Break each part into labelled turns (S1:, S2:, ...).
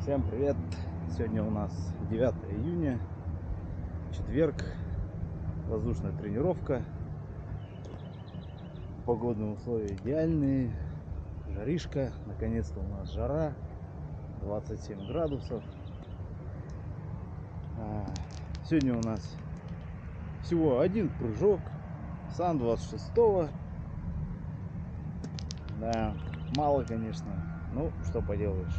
S1: Всем привет! Сегодня у нас 9 июня, четверг, воздушная тренировка. Погодные условия идеальные, жаришка, наконец-то у нас жара, 27 градусов. Сегодня у нас всего один прыжок, сан 26-го. Да, мало, конечно, ну что поделаешь.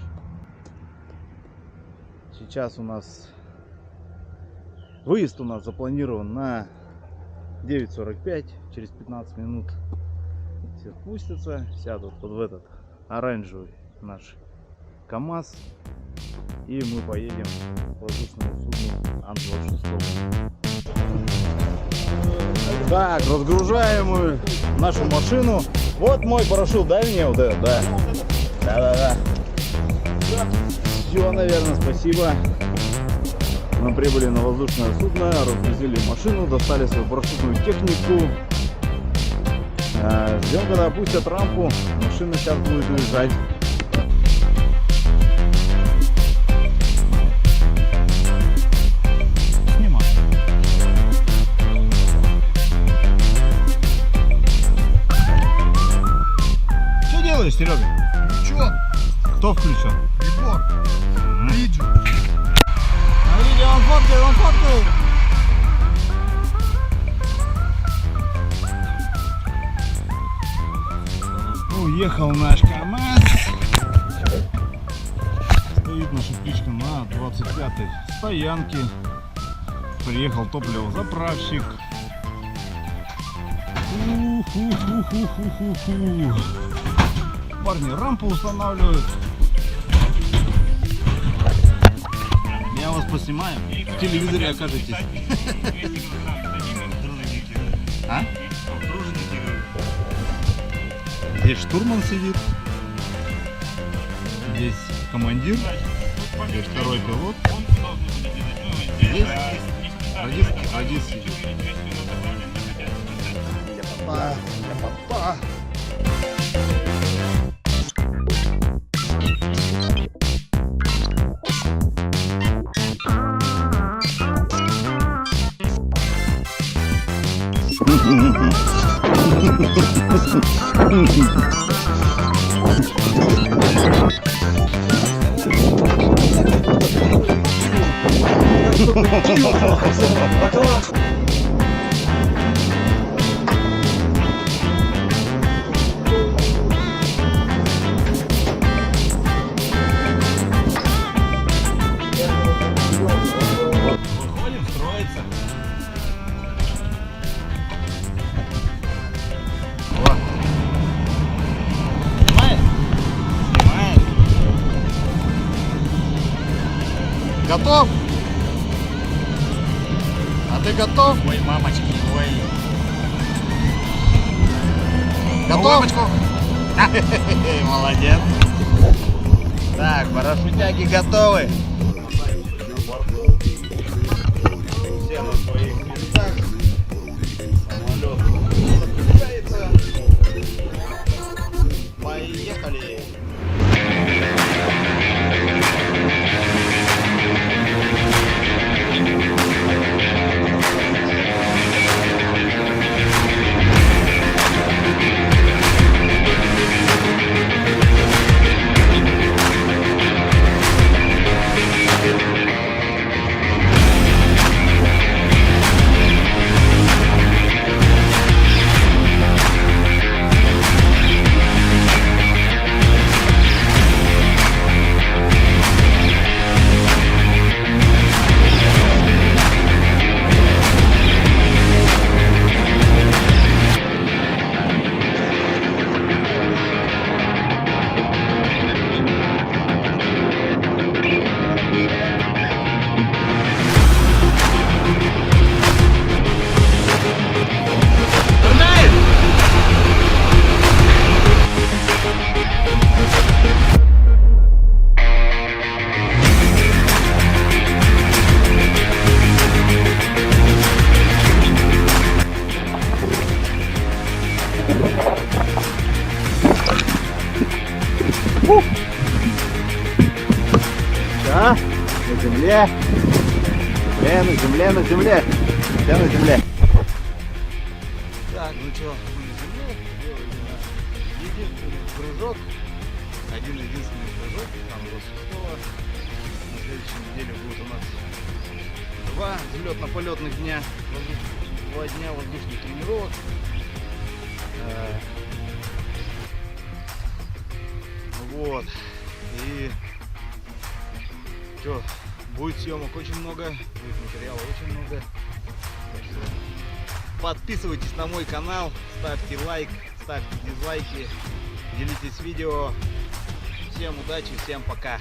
S1: Сейчас у нас выезд запланирован на 9:45, через 15 минут все спустятся, сядут вот в этот оранжевый наш КамАЗ, и мы поедем к воздушному судну Ан-26. Так, разгружаем нашу машину. Вот мой парашют, дай мне вот это, да. Да. Все, наверное, спасибо. Мы прибыли на воздушное судно, разгрузили машину, достали свою парашютную технику. Ждем, когда опустят рампу, машина сейчас будет уезжать. Снимаю. Что делаешь, Серега?
S2: Ничего.
S1: Кто включил?
S2: Егор. Видео.
S1: Смотрите, он фоткает. Уехал наш КамАЗ. Стоит наша птичка на 25-й стоянке. Приехал топливозаправщик. Парни рампу устанавливают. Я вас поснимаю, в телевизоре окажетесь. А? Здесь штурман сидит. Здесь командир. Здесь второй пилот. Здесь радист сидит. Ляпота. Выходим строиться. Готов? А ты готов?
S2: Ой, мамочки, ой.
S1: Готов? Молодец. Так, парашютяги готовы. Все на своих местах. Самолет запускается. Поехали. земле. На земле, на земле. Все на земле. Так, ну что, мы на земле делали наш единственный прыжок. Один-единственный прыжок. Там до 6. На следующей неделе будет у нас 2 взлетно-полетных дня. 2 дня воздушных тренировок. Вот. И что, будет съемок очень много, будет материала очень много. Так что подписывайтесь на мой канал, ставьте лайк, ставьте дизлайки, делитесь видео. Всем удачи, всем пока.